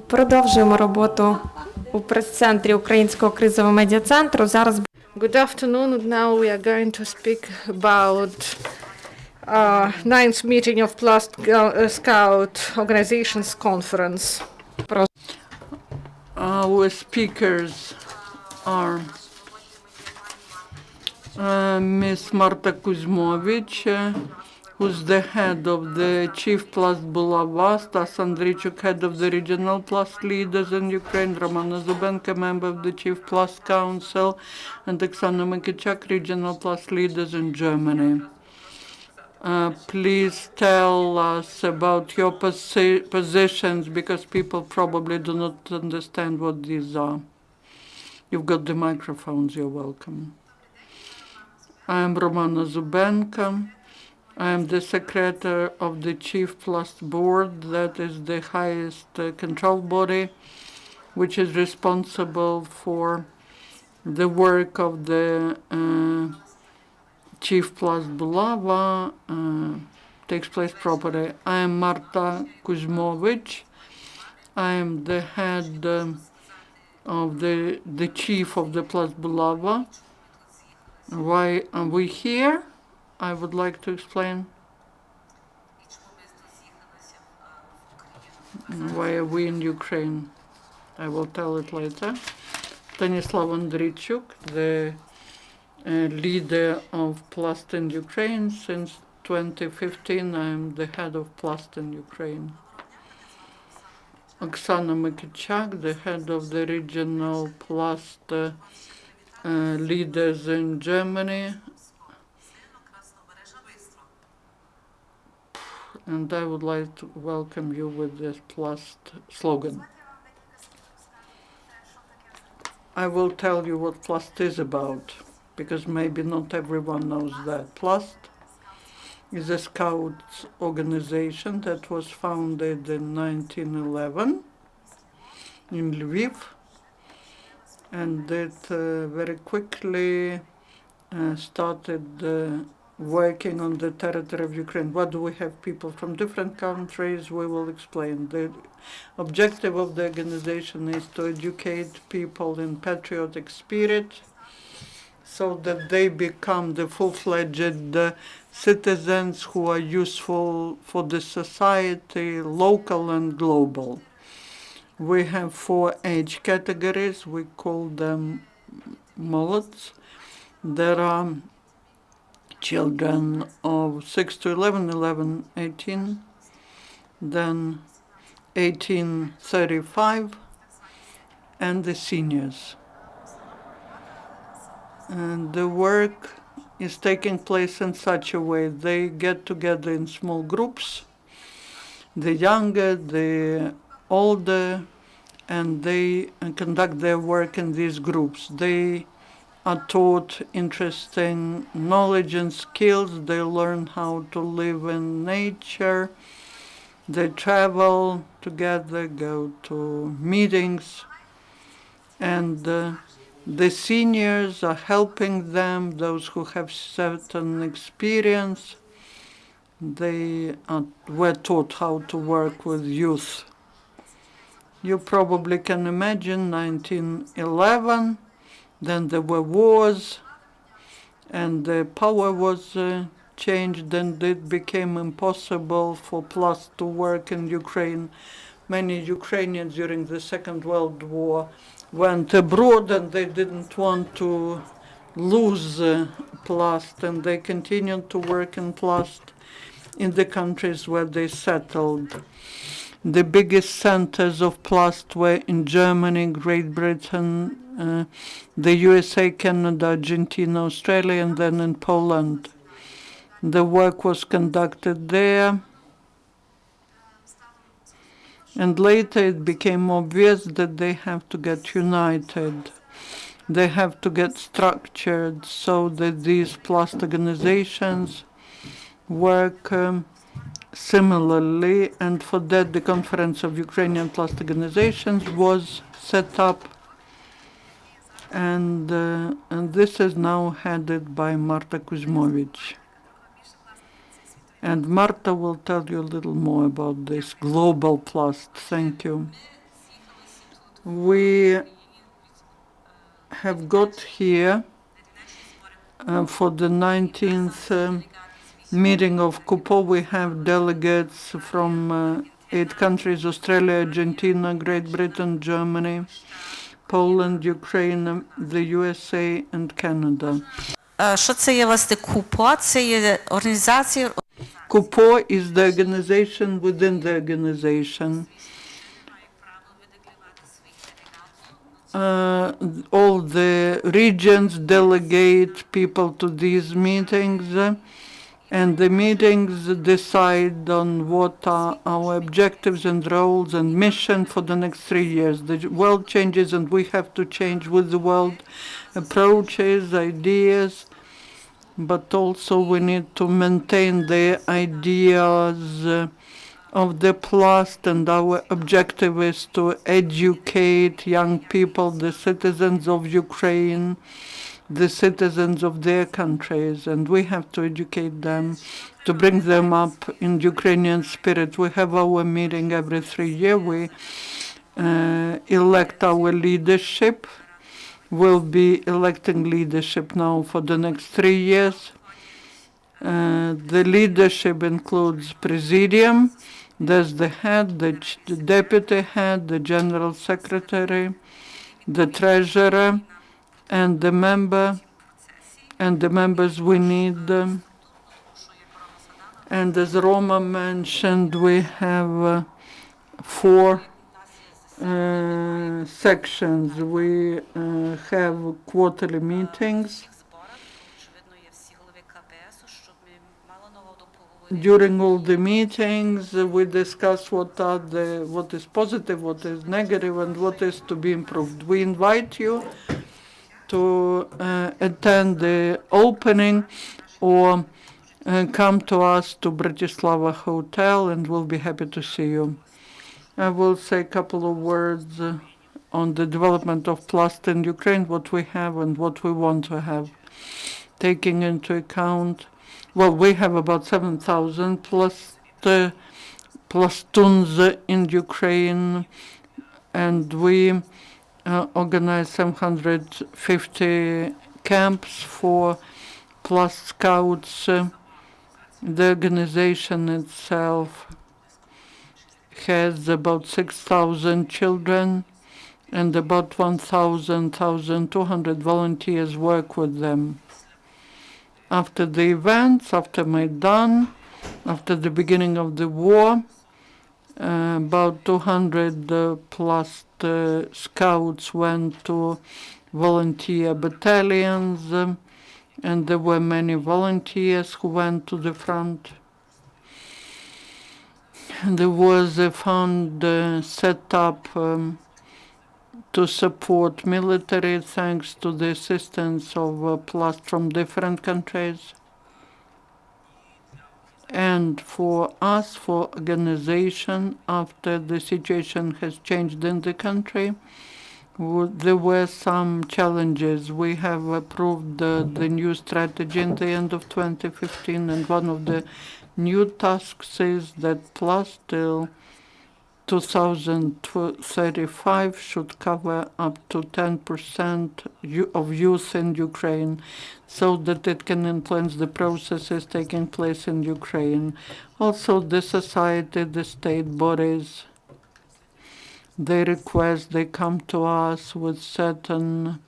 Продовжуємо роботу у прес-центрі Українського кризового медіа-центру. Зараз Good afternoon. Now we are going to speak about ninth meeting of Plast Scout Organizations Conference. Our speakers are Ms. Marta Kuzmovich, who's the head of the Chief Plast Bulava, Stas Andrichuk, head of the regional Plast leaders in Ukraine, Romana Zubenka, member of the Chief Plast Council, and Oksana Mykychak, regional Plast leaders in Germany. Please tell us about your positions, because people probably do not understand what these are. You've got the microphones, you're welcome. I am Romana Zubenka. I am the secretary of the Chief Plast Board, that is the highest control body, which is responsible for the work of the Chief Plast Bulava takes place properly. I am Marta Kuzmovich. I am the head of the chief of the Plast Bulava. Why are we here? I would like to explain. Why are we in Ukraine? I will tell it later. Stanislav Andrichuk, the leader of Plast in Ukraine. Since 2015, I am the head of Plast in Ukraine. Oksana Mykychak, the head of the regional Plast leaders in Germany. And I would like to welcome you with this Plast slogan. I will tell you what Plast is about, because maybe not everyone knows that. Plast is a Scouts organization that was founded in 1911 in Lviv, and it very quickly started working on the territory of Ukraine. What do we have? People from different countries. We will explain. The objective of the organization is to educate people in patriotic spirit so that they become the full-fledged citizens who are useful for the society, local and global. We have 4 age categories. We call them molots. There are children of 6 to 11, 11, 18, then 18, 35, and the seniors. And the work is taking place in such a way. They get together in small groups, the younger, the older, and they conduct their work in these groups. They are taught interesting knowledge and skills. They learn how to live in nature. They travel together, go to meetings, and the seniors are helping them, those who have certain experience. They were taught how to work with youth. You probably can imagine 1911, then there were wars, and the power was changed, and it became impossible for Plast to work in Ukraine. Many Ukrainians during the Second World War went abroad, and they didn't want to lose Plast, and they continued to work in Plast in the countries where they settled. The biggest centers of Plast were in Germany, Great Britain, the USA, Canada, Argentina, Australia, and then in Poland. The work was conducted there. And later it became obvious that they have to get united. They have to get structured so that these Plast organizations work similarly. And for that, the Conference of Ukrainian Plast Organizations was set up. And this is now headed by Marta Kuzmovich. And Marta will tell you a little more about this global Plast. Thank you. We have got here for the 19th meeting of CUPO, we have delegates from 8 countries: Australia, Argentina, Great Britain, Germany, Poland, Ukraine, the USA and Canada. Що це є, власне, КУПО? Це є організація. CUPO is the organization within the organization. All the regions delegate people to these meetings, and the meetings decide on what are our objectives and roles and mission for the next 3 years. The world changes and we have to change with the world, approaches, ideas, but also we need to maintain the ideas of the Plast, and our objective is to educate young people, the citizens of Ukraine, the citizens of their countries, and we have to educate them, to bring them up in Ukrainian spirit. We have our meeting every 3 years. We elect our leadership. We'll be electing leadership now for the next 3 years. The leadership includes presidium. There's the head, the deputy head, the general secretary, the treasurer, and the member, and the members we need. And as Roma mentioned, we have 4 sections. We have quarterly meetings. During all the meetings, we discuss what is positive, what is negative, and what is to be improved. We invite you to attend the opening or come to us to Bratislava Hotel, and we'll be happy to see you. I will say a couple of words on the development of Plast in Ukraine, what we have and what we want to have, taking into account. Well, we have about 7,000 Plastuns in Ukraine, and we organize 750 camps for Plast Scouts. The organization itself has about 6,000 children, and about 1,200 volunteers work with them. After the events, after Maidan, after the beginning of the war, about 200 Plast scouts went to volunteer battalions, and there were many volunteers who went to the front. There was a fund set up to support military, thanks to the assistance of Plast from different countries. And for us, for organization, after the situation has changed in the country, there were some challenges. We have approved the new strategy in the end of 2015, and one of the new tasks is that Plast till 2035 should cover up to 10% of youth in Ukraine, so that it can influence the processes taking place in Ukraine. Also, the society, the state bodies, they request, they come to us with certain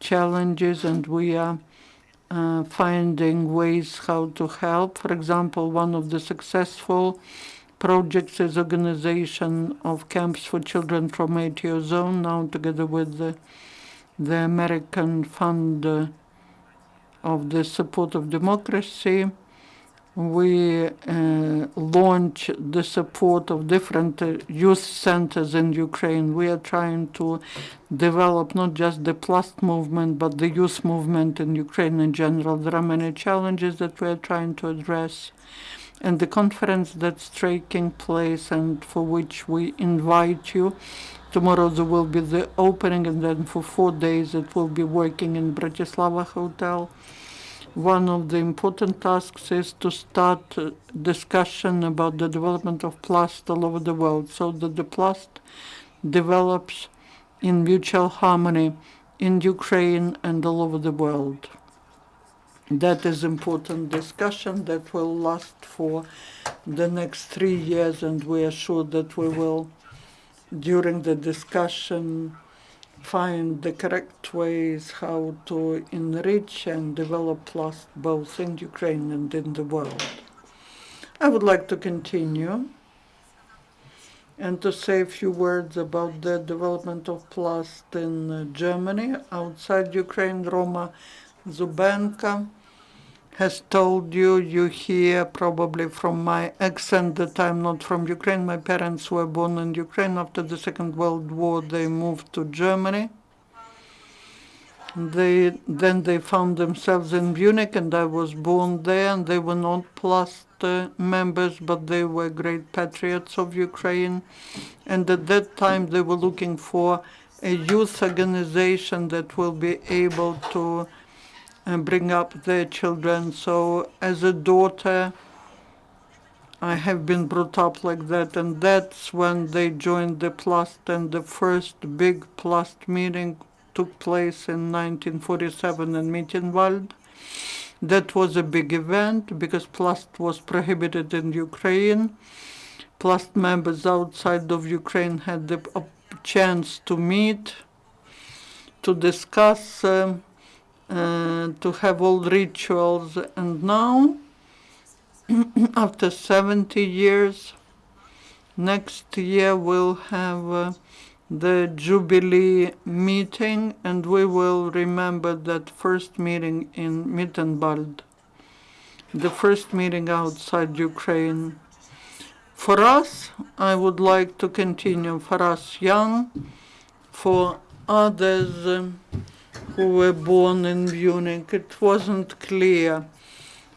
challenges, and we are finding ways how to help. For example, one of the successful projects is organization of camps for children from ATO zone, now together with the American Fund of the Support of Democracy. We launch the support of different youth centers in Ukraine. We are trying to develop not just the Plast movement, but the youth movement in Ukraine in general. There are many challenges that we are trying to address. And the conference that's taking place and for which we invite you, tomorrow there will be the opening, and then for 4 days it will be working in Bratislava Hotel. One of the important tasks is to start discussion about the development of Plast all over the world, so that the Plast develops in mutual harmony in Ukraine and all over the world. That is important discussion that will last for the next 3 years, and we are sure that we will, during the discussion, find the correct ways how to enrich and develop Plast both in Ukraine and in the world. I would like to continue and to say a few words about the development of Plast in Germany. Outside Ukraine, Roma Zubenka has told you, you hear probably from my accent that I'm not from Ukraine. My parents were born in Ukraine. After the Second World War, they moved to Germany. Then they found themselves in Munich, and I was born there, and they were not Plast members, but they were great patriots of Ukraine. And at that time, they were looking for a youth organization that will be able to bring up their children. So as a daughter, I have been brought up like that, and that's when they joined the Plast, and the first big Plast meeting took place in 1947 in Mittenwald. That was a big event because Plast was prohibited in Ukraine. Plast members outside of Ukraine had the chance to meet, to discuss, to have all rituals, and now, after 70 years, next year we'll have the Jubilee meeting, and we will remember that first meeting in Mittenwald, the first meeting outside Ukraine. For us, I would like to continue, for us young, for others who were born in Munich, it wasn't clear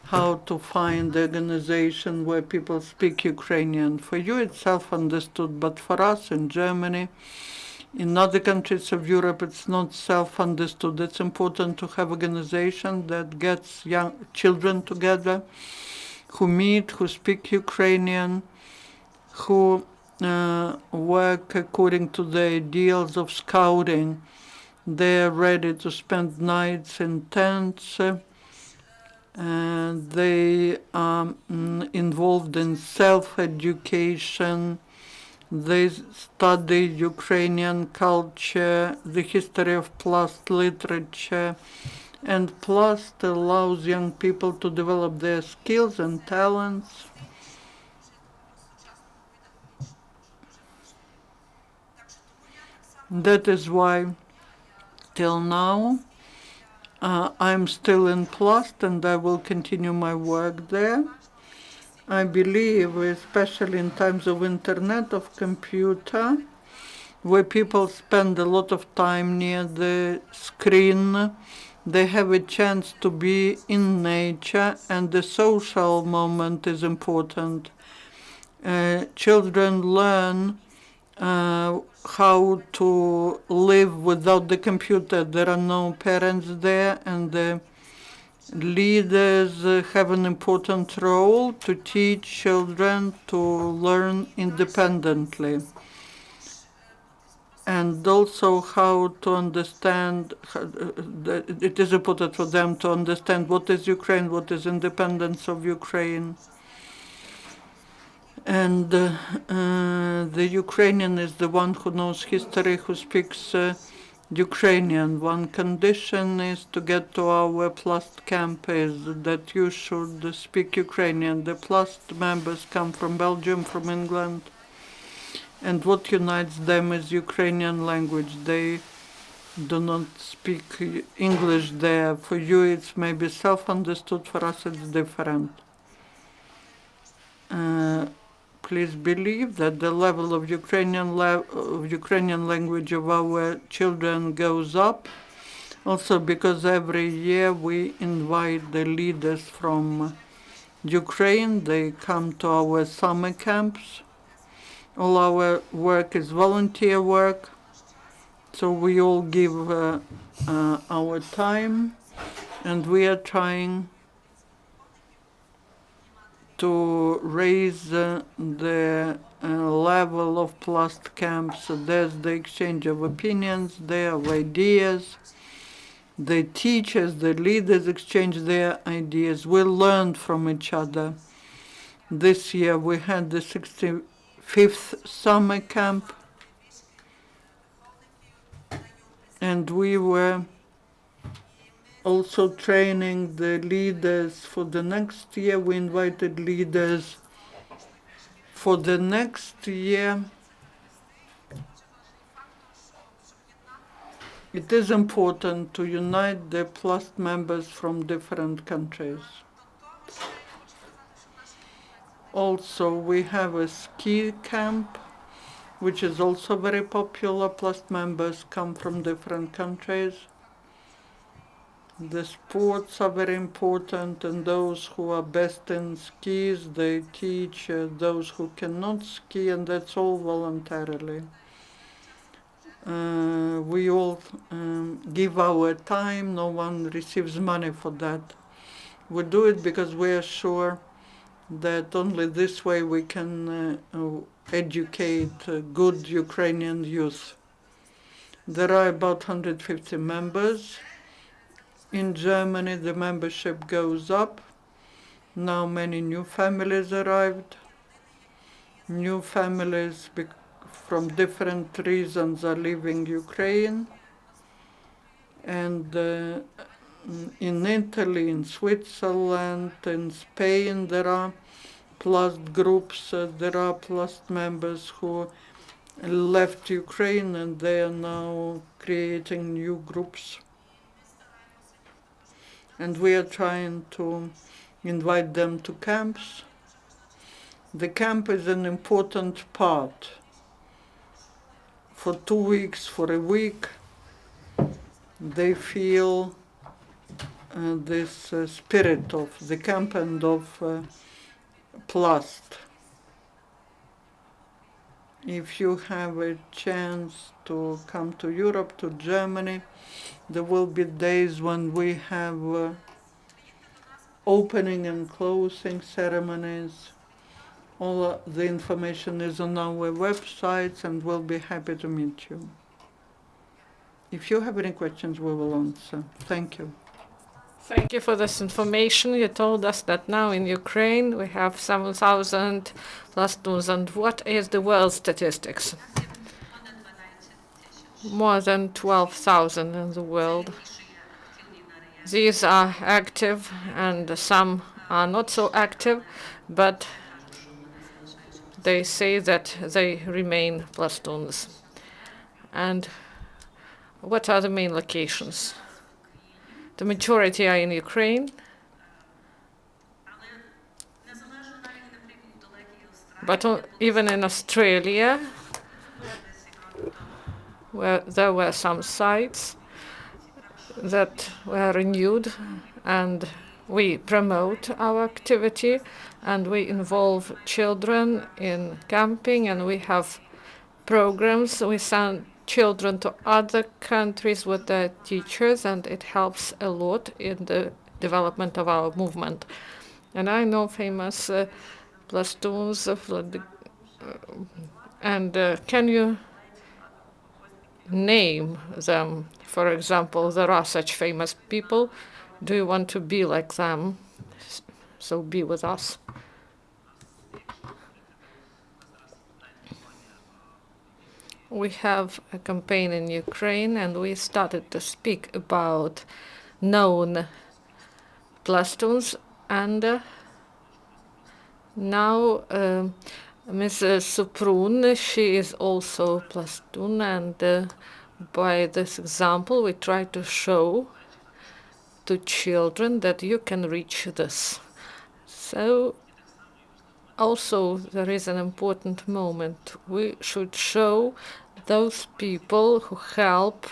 how to find the organization where people speak Ukrainian. For you, it's self-understood, but for us in Germany, in other countries of Europe, it's not self-understood. It's important to have organization that gets young children together, who meet, who speak Ukrainian, who work according to the ideals of scouting. They're ready to spend nights in tents, and they are involved in self-education. They study Ukrainian culture, the history of Plast literature, and Plast allows young people to develop their skills and talents. That is why, till now, I'm still in Plast, and I will continue my work there. I believe, especially in times of internet, of computer, where people spend a lot of time near the screen, they have a chance to be in nature, and the social moment is important. Children learn how to live without the computer. There are no parents there, and the leaders have an important role to teach children to learn independently, and also how to understand. It is important for them to understand what is Ukraine, what is independence of Ukraine. And the Ukrainian is the one who knows history, who speaks Ukrainian. One condition is to get to our Plast camp is that you should speak Ukrainian. The Plast members come from Belgium, from England, and what unites them is Ukrainian language. They do not speak English there. For you it's maybe self-understood, for us it's different. Please believe that the level of Ukrainian language of our children goes up. Also because every year we invite the leaders from Ukraine. They come to our summer camps. All our work is volunteer work. So we all give our time, and we are trying to raise the level of Plast camps. There's the exchange of opinions, there of ideas. The teachers, the leaders exchange their ideas. We learned from each other. This year we had the 65th summer camp, and we were also training the leaders for the next year. We invited leaders for the next year. It is important to unite the Plast members from different countries. Also, we have a ski camp, which is also very popular. Plast members come from different countries. The sports are very important, and those who are best in skis, they teach those who cannot ski, and that's all voluntarily. We all give our time, no one receives money for that. We do it because we are sure that only this way we can educate good Ukrainian youth. There are about 150 members. In Germany, the membership goes up. Now many new families arrived. New families from different reasons are leaving Ukraine. And in Italy, in Switzerland, in Spain, there are Plast groups. There are Plast members who left Ukraine, and they are now creating new groups. And we are trying to invite them to camps. The camp is an important part. For 2 weeks, for a week, they feel this spirit of the camp and of Plast. If you have a chance to come to Europe, to Germany, there will be days when we have opening and closing ceremonies. All the information is on our websites, and we'll be happy to meet you. If you have any questions, we will answer. Thank you. Thank you for this information. You told us that now in Ukraine we have 7,000 Plastons. And what is the world statistics? More than 12,000 in the world. These are active, and some are not so active, but they say that they remain Plastons. And what are the main locations? The majority are in Ukraine, but even in Australia, where there were some sites that were renewed, and we promote our activity, and we involve children in camping, and we have programs. We send children to other countries with their teachers, and it helps a lot in the development of our movement. And I know famous Plastons, and can you name them? For example, there are such famous people. Do you want to be like them? So be with us. We have a campaign in Ukraine, and we started to speak about known Plastons, and now Ms. Suprun, she is also Plastun, and by this example we try to show to children that you can reach this. So also there is an important moment. We should show those people who help,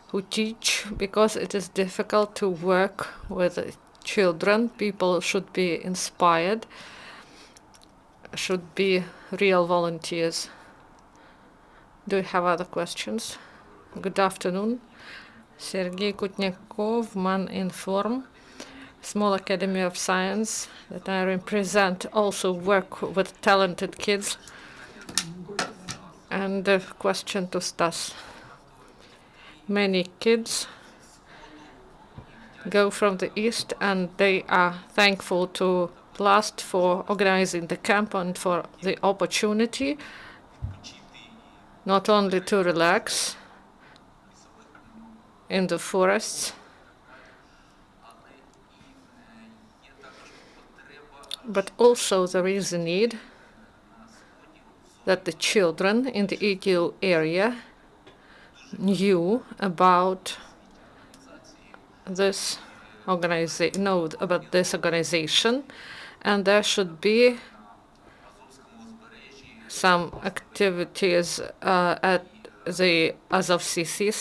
who teach, because it is difficult to work with children. People should be inspired, should be real volunteers. Do you have other questions? Good afternoon. Sergei Kutnyakov, Man Inform. small academy of science that I represent also work with talented kids. And the question to Stas. Many kids go from the east and they are thankful to Plast for organizing the camp and for the opportunity not only to relax in the forests, but also there is a need that the children in the EDU area knew about this organization, and there should be some activities at the Azov Sea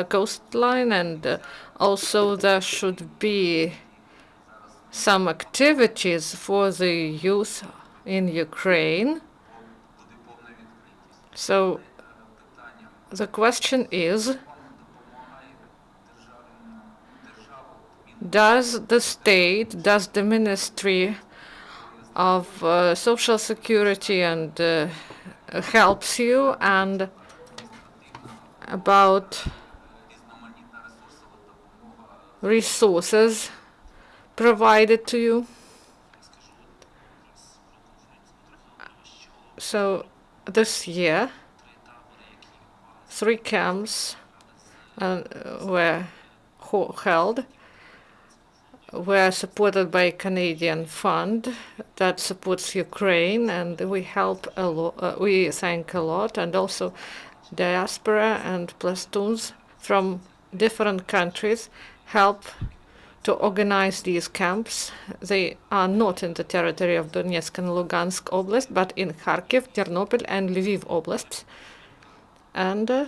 coastline, and also there should be some activities for the youth in Ukraine. So the question is, does the state, does the Ministry of Social Security and helps you, and about resources provided to you? So this year, 3 camps were held, were supported by a Canadian fund that supports Ukraine, and we help a lot. We thank a lot, and also diaspora and Plastuns from different countries help to organize these camps. They are not in the territory of Donetsk and Lugansk Oblast, but in Kharkiv, Ternopil, and Lviv Oblasts. And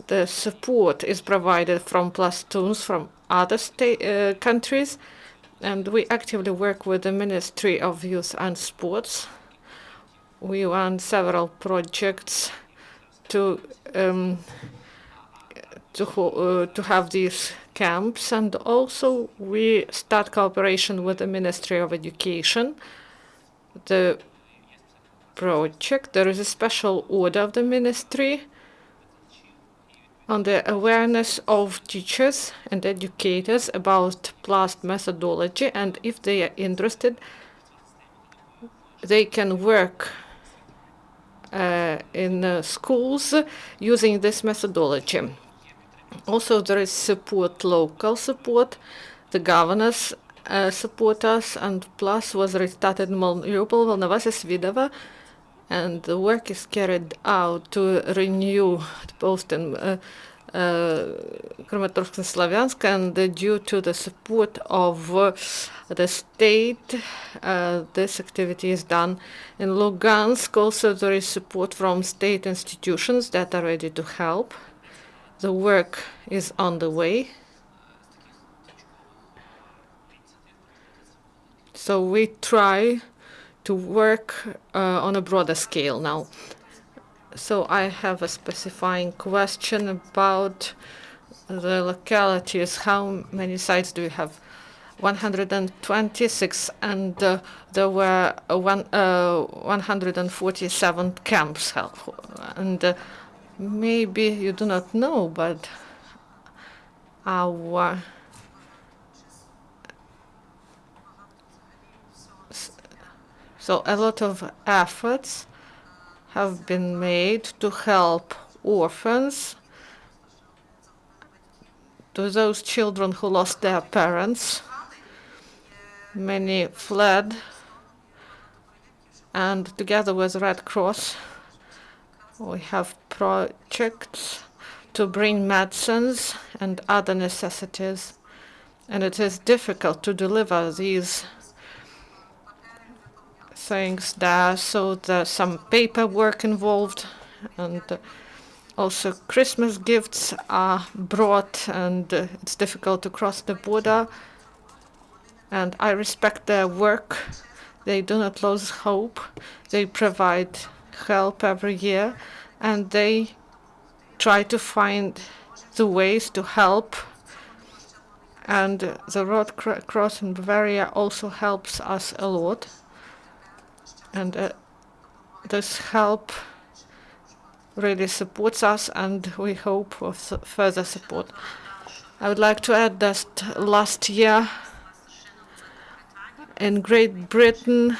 the support is provided from Plastuns from other countries, and we actively work with the Ministry of Youth and Sports. We run several projects to have these camps, and also we start cooperation with the Ministry of Education. The project, there is a special order of the ministry on the awareness of teachers and educators about Plast methodology, and if they are interested, they can work in schools using this methodology. Also, there is support, local support. The governors support us, and Plast was restarted in Mariupol, Volnovasy, Svidova, and the work is carried out to renew the post in Kramatorsk and Slavyansk, and due to the support of the state, this activity is done. In Lugansk, also there is support from state institutions that are ready to help. The work is on the way. So we try to work on a broader scale now. So I have a specifying question about the localities. How many sites do we have? 126, and there were 147 camps. And maybe you do not know, but our so a lot of efforts have been made to help orphans, to those children who lost their parents. Many fled, and together with Red Cross, we have projects to bring medicines and other necessities, and it is difficult to deliver these things there, so there's some paperwork involved, and also Christmas gifts are brought, and it's difficult to cross the border. And I respect their work. They do not lose hope. They provide help every year, and they try to find the ways to help And the Red Cross in Bavaria also helps us a lot. And this help really supports us, and we hope for further support. I would like to add that last year in Great Britain,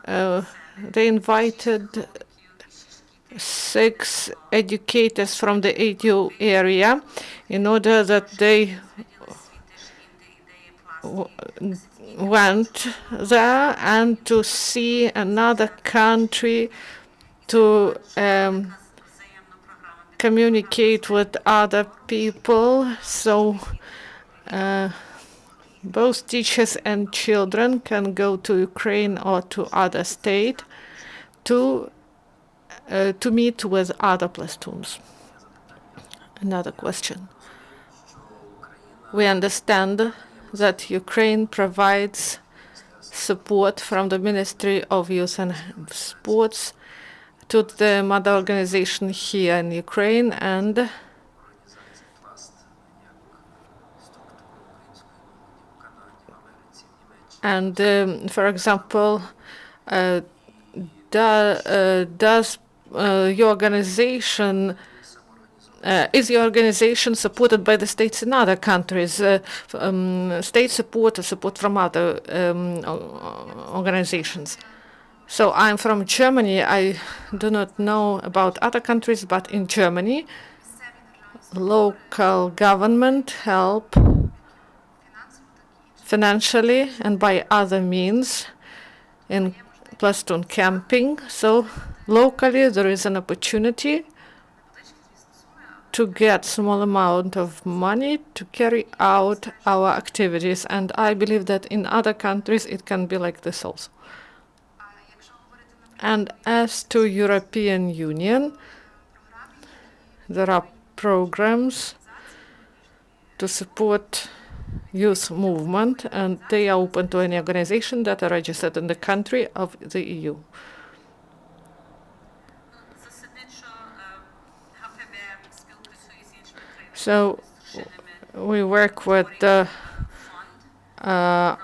they invited 6 educators from the ADU area in order that they went there and to see another country, to communicate with other people. So both teachers and children can go to Ukraine or to other state to meet with other plastoons. Another question. We understand that Ukraine provides support from the Ministry of Youth and Sports to the mother organization here in Ukraine, and for example, does your organization is your organization supported by the states in other countries? State support or support from other organizations? So I'm from Germany. I do not know about other countries, but in Germany, local government help financially and by other means in plastun camping. So locally there is an opportunity to get small amount of money to carry out our activities, and I believe that in other countries it can be like this also. And as to European Union, there are programs to support youth movement, and they are open to any organization that are registered in the country of the EU. So we work with other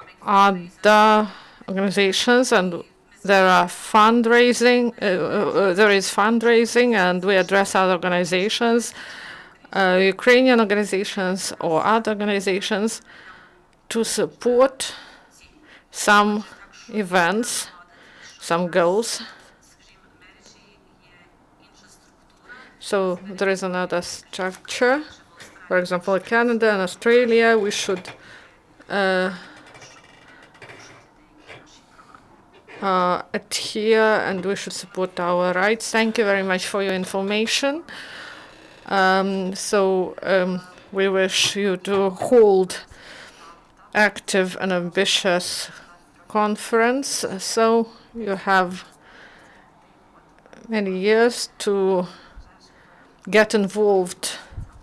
organizations, and there are fundraising. There is fundraising, and we address other organizations, Ukrainian organizations or other organizations, to support some events, some goals. So there is another structure. For example, Canada and Australia, we should adhere, and we should support our rights. Thank you very much for your information. We wish you to hold active and ambitious conference, so you have many years to get involved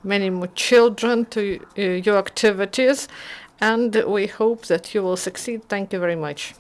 many more children to your activities, and we hope that you will succeed. Thank you very much.